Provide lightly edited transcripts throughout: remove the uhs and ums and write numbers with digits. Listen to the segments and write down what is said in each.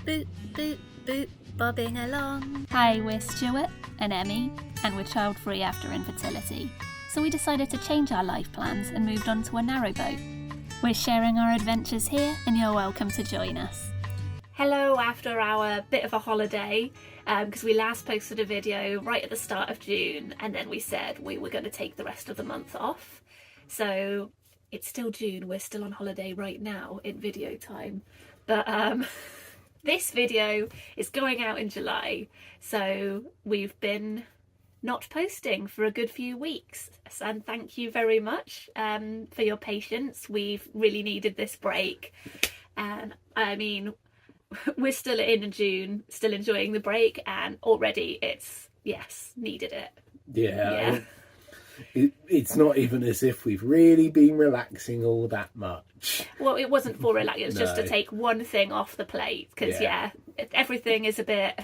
boot, boot, boot, bobbing along. Hi, we're Stuart and Emmie, and we're child-free after infertility. So we decided to change our life plans and moved on to a narrowboat. We're sharing our adventures here, and you're welcome to join us. Hello after our bit of a holiday, because we last posted a video right at the start of June, and then we said we were going to take the rest of the month off. So it's still June, we're still on holiday right now in video time. But this video is going out in July, so we've been not posting for a good few weeks, and thank you very much for your patience. We've really needed this break, and I mean, we're still in June, still enjoying the break, and already it's, yes, needed it. Yeah. It's not even as if we've really been relaxing all that much. Well, it wasn't for relaxing, it was just to No. take one thing off the plate, because everything is a bit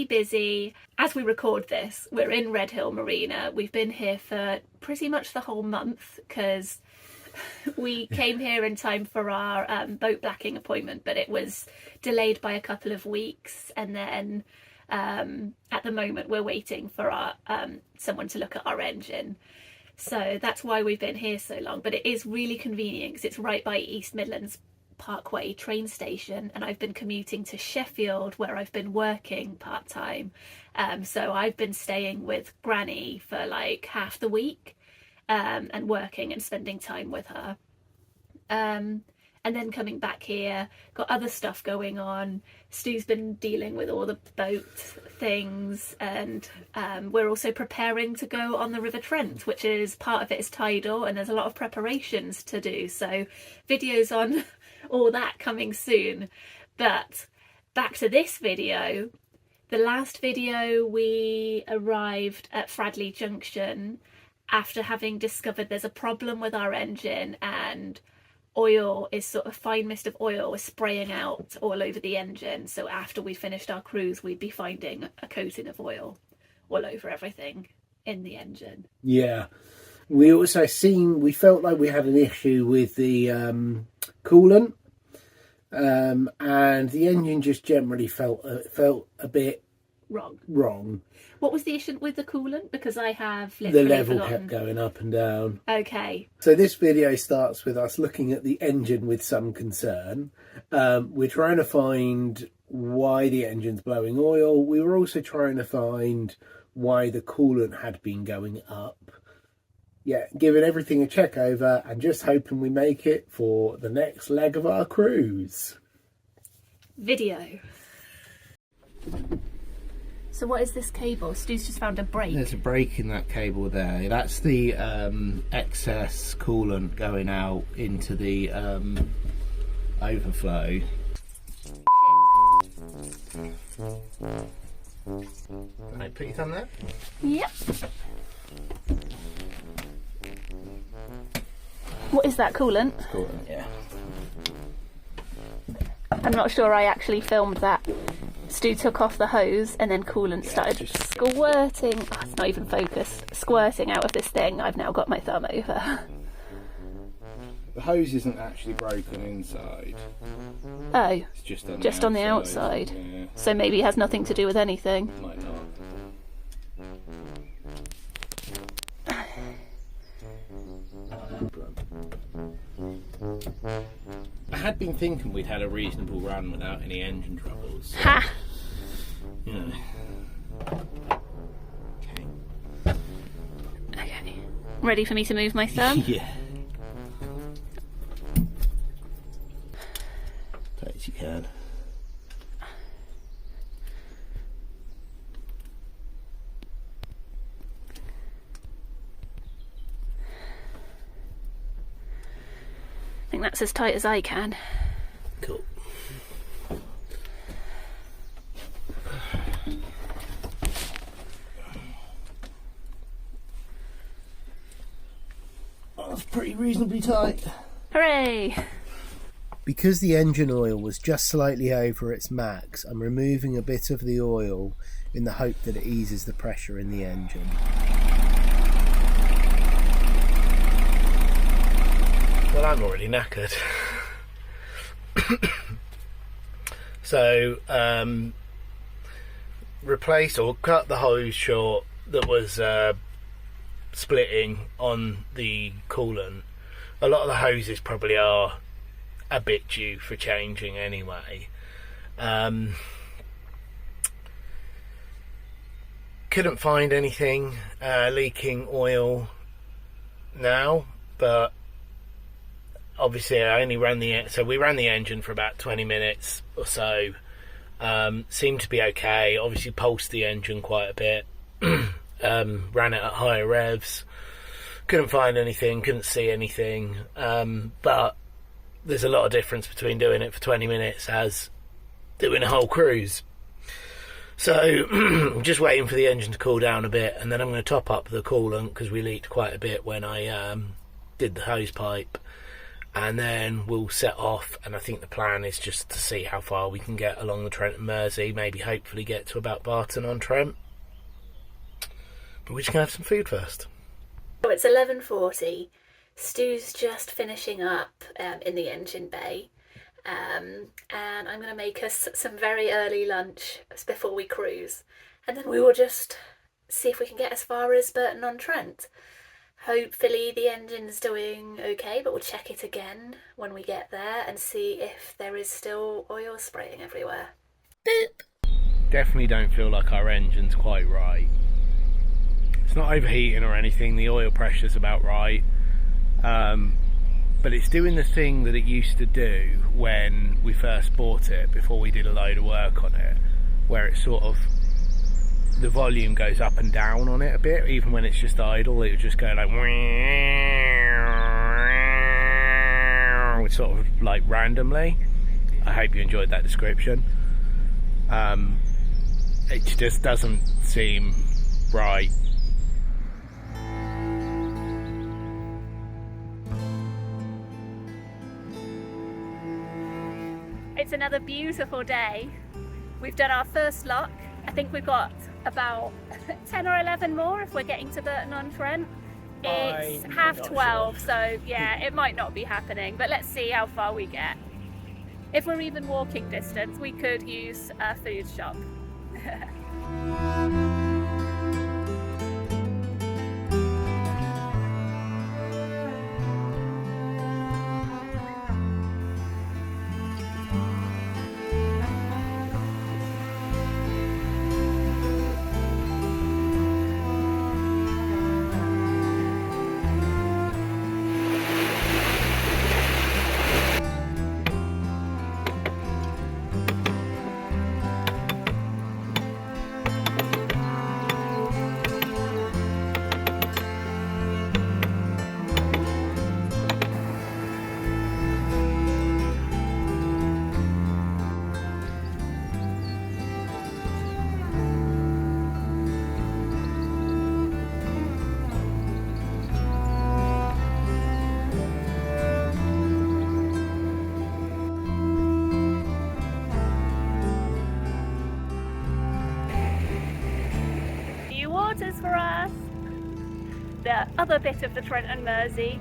busy. As we record this, we're in Red Hill Marina. We've been here for pretty much the whole month, because we came here in time for our boat blacking appointment, but it was delayed by a couple of weeks, and then at the moment we're waiting for our someone to look at our engine. So that's why we've been here so long, but it is really convenient because it's right by East Midlands Parkway train station, and I've been commuting to Sheffield where I've been working part-time. So I've been staying with Granny for like half the week, and working and spending time with her, and then coming back here, got other stuff going on. Stu's been dealing with all the boat things, and we're also preparing to go on the River Trent, which is part of it is tidal, and there's a lot of preparations to do, so videos on all that coming soon. But back to this video. The last video we arrived at Fradley Junction after having discovered there's a problem with our engine, and oil is sort of fine mist of oil was spraying out all over the engine. So after we finished our cruise, we'd be finding a coating of oil all over everything in the engine. Yeah. We also we felt like we had an issue with the coolant, and the engine just generally felt a bit wrong. What was the issue with the coolant? Because I have The level kept going up and down. Okay. So this video starts with us looking at the engine with some concern. We're trying to find why the engine's blowing oil. We were also trying to find why the coolant had been going up. Yeah, giving everything a check over and just hoping we make it for the next leg of our cruise. Video. So what is this cable? Stu's just found a break. There's a break in that cable there. That's the excess coolant going out into the overflow. Can I put your thumb there? Yep. What is that, coolant? It's coolant, yeah. I'm not sure I actually filmed that. Stu took off the hose and then coolant started squirting. Oh, it's not even focused. Squirting out of this thing. I've now got my thumb over. The hose isn't actually broken inside. Oh, It's just on the outside. Yeah, So maybe it has nothing to do with anything. might not. I had been thinking we'd had a reasonable run without any engine troubles. Ha! Yeah. Okay. Ready for me to move my thumb? Yeah. Tight as you can. I think that's as tight as I can. Cool. That's pretty reasonably tight. Hooray! Because the engine oil was just slightly over its max, I'm removing a bit of the oil in the hope that it eases the pressure in the engine. Well, I'm already knackered. So replace or cut the hose short that was splitting on the coolant. A lot of the hoses probably are a bit due for changing anyway. Couldn't find anything leaking oil now, but obviously I only ran we ran the engine for about 20 minutes or so. Seemed to be okay. Obviously pulsed the engine quite a bit. Ran it at higher revs. Couldn't find anything, couldn't see anything. But there's a lot of difference between doing it for 20 minutes as doing a whole cruise. So just waiting for the engine to cool down a bit, and then I'm going to top up the coolant because we leaked quite a bit when I did the hose pipe, and then we'll set off. And I think the plan is just to see how far we can get along the Trent and Mersey, maybe hopefully get to about Barton on Trent. But we're just going to have some food first. So it's 11:40. Stu's just finishing up in the engine bay. And I'm going to make us some very early lunch before we cruise, and then we will just see if we can get as far as Burton on Trent. Hopefully the engine's doing okay, but we'll check it again when we get there and see if there is still oil spraying everywhere. Boop! Definitely don't feel like our engine's quite right. It's not overheating or anything, the oil pressure's about right. But it's doing the thing that it used to do when we first bought it, before we did a load of work on it, where it sort of, the volume goes up and down on it a bit. Even when it's just idle, it would just go like sort of like randomly. I hope you enjoyed that description. It just doesn't seem right. It's another beautiful day. We've done our first lock. I think we've got about 10 or 11 more if we're getting to Burton on Trent. It's 12:30, so yeah, it might not be happening, but let's see how far we get. If we're even walking distance, we could use a food shop. For us, the other bit of the Trent and Mersey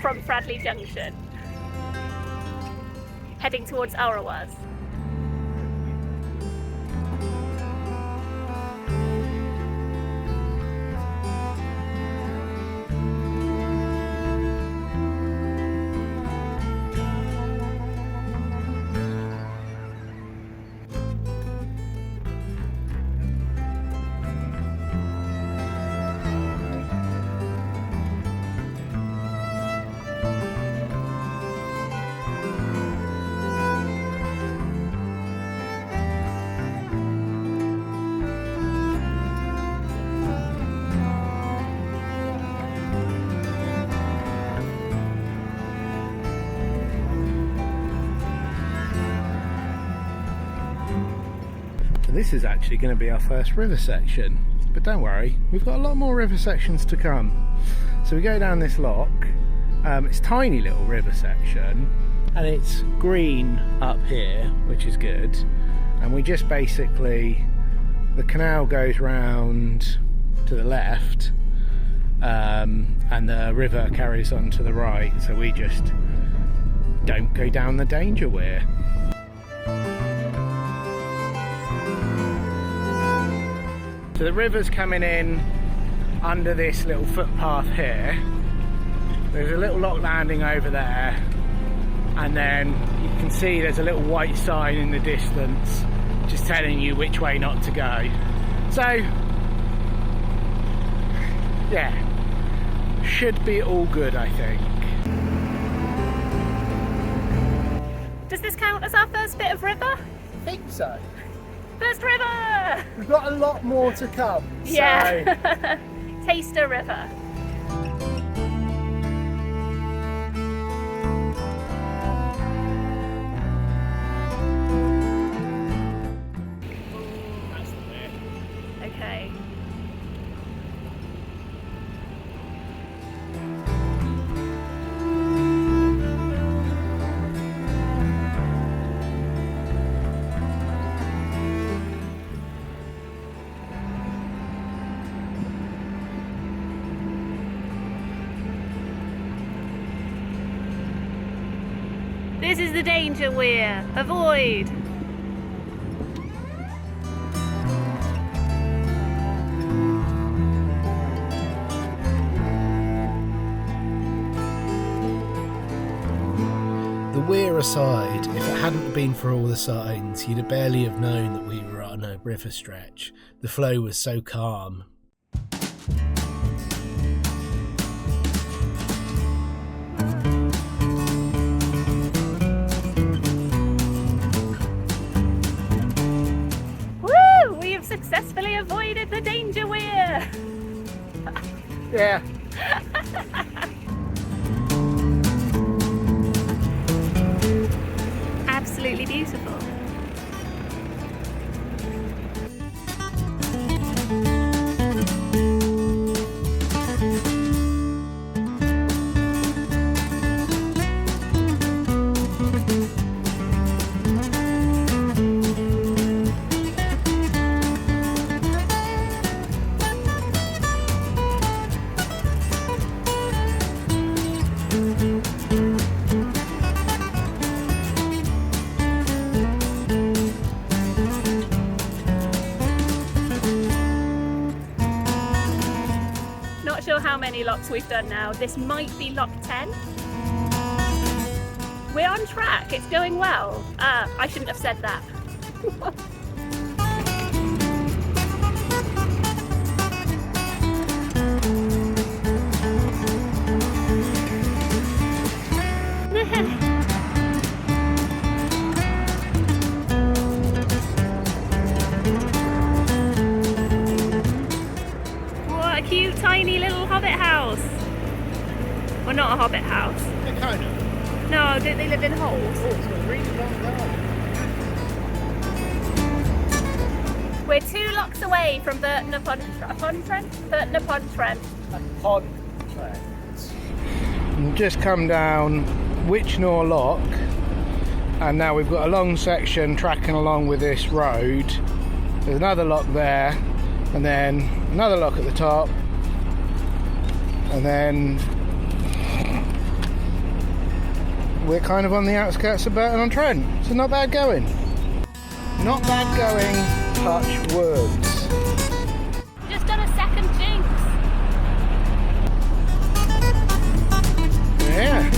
from Fradley Junction, heading towards Arawas. This is actually going to be our first river section, but don't worry, we've got a lot more river sections to come. So we go down this lock. It's a tiny little river section, and it's green up here, which is good. And we just basically, the canal goes round to the left, and the river carries on to the right, so we just don't go down the danger weir. So the river's coming in under this little footpath here. There's a little lock landing over there, and then you can see there's a little white sign in the distance just telling you which way not to go. So yeah, should be all good, I think. Does this count as our first bit of river? I think so. First river! We've got a lot more to come. Yeah. Taster River. That's the bit. Okay. This is the danger weir. Avoid. The weir aside, if it hadn't been for all the signs, you'd have barely have known that we were on a river stretch. The flow was so calm. Woo! We have successfully avoided the danger weir. Yeah. Absolutely beautiful. Not sure how many locks we've done now. This might be lock 10. We're on track, it's going well. I shouldn't have said that. What a cute tiny little hobbit house. Well, not a hobbit house. They're kind of. No, don't they live in holes? Oh, it's got a really long garden. We're 2 locks away from Burton upon Trent. Burton upon Trent. Pod Trent. We've just come down Witchnor Lock, and now we've got a long section tracking along with this road. There's another lock there, and then another lock at the top, and then we're kind of on the outskirts of Burton on Trent, so not bad going. Not bad going, touch woods. Just done a second jinx. Yeah.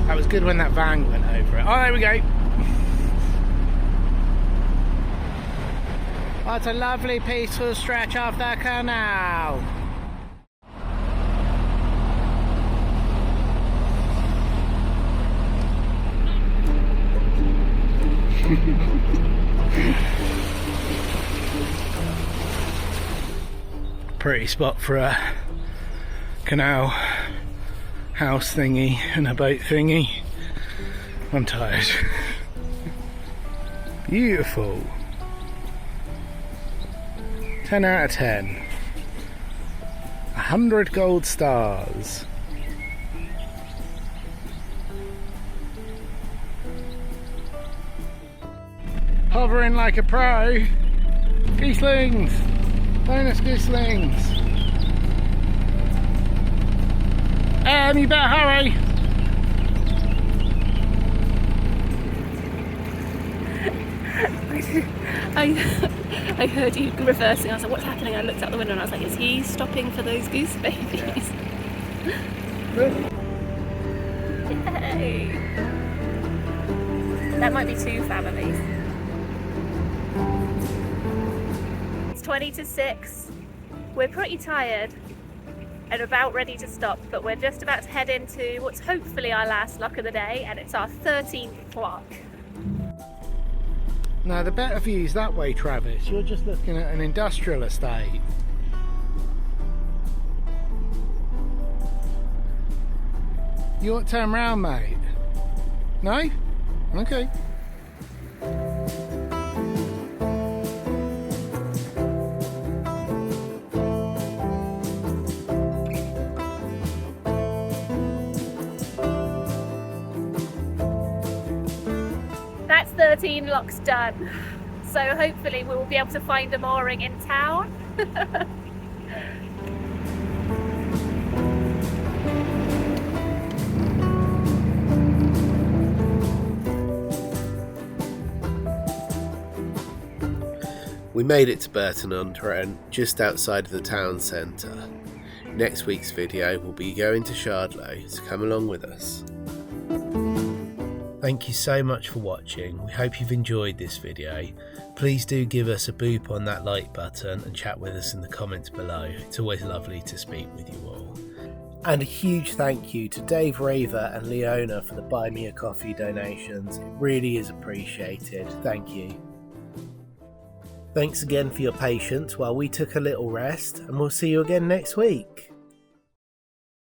That was good when that van went over it. Oh, there we go. Oh, it's a lovely peaceful stretch off the canal. Pretty spot for a canal house thingy and a boat thingy. I'm tired. Beautiful. 10 out of 10. 100 gold stars. Hovering like a pro. Gooselings. Bonus gooselings. You better hurry. I heard you reversing. I was like, what's happening? I looked out the window and I was like, is he stopping for those goose babies? Really? Yay! That might be 2 families. It's 20 to 6. We're pretty tired and about ready to stop, but we're just about to head into what's hopefully our last lock of the day, and it's our 13th lock. No, the better view's that way, Travis. You're just looking at an industrial estate. You ought to turn round, mate. No? Okay. That's 13 locks done. So hopefully we will be able to find a mooring in town. We made it to Burton-on-Trent, just outside of the town centre. Next week's video will be going to Shardlow, so come along with us. Thank you so much for watching. We hope you've enjoyed this video. Please do give us a boop on that like button and chat with us in the comments below. It's always lovely to speak with you all. And a huge thank you to Dave Raver and Leona for the Buy Me a Coffee donations. It really is appreciated. Thank you. Thanks again for your patience while we took a little rest, and we'll see you again next week.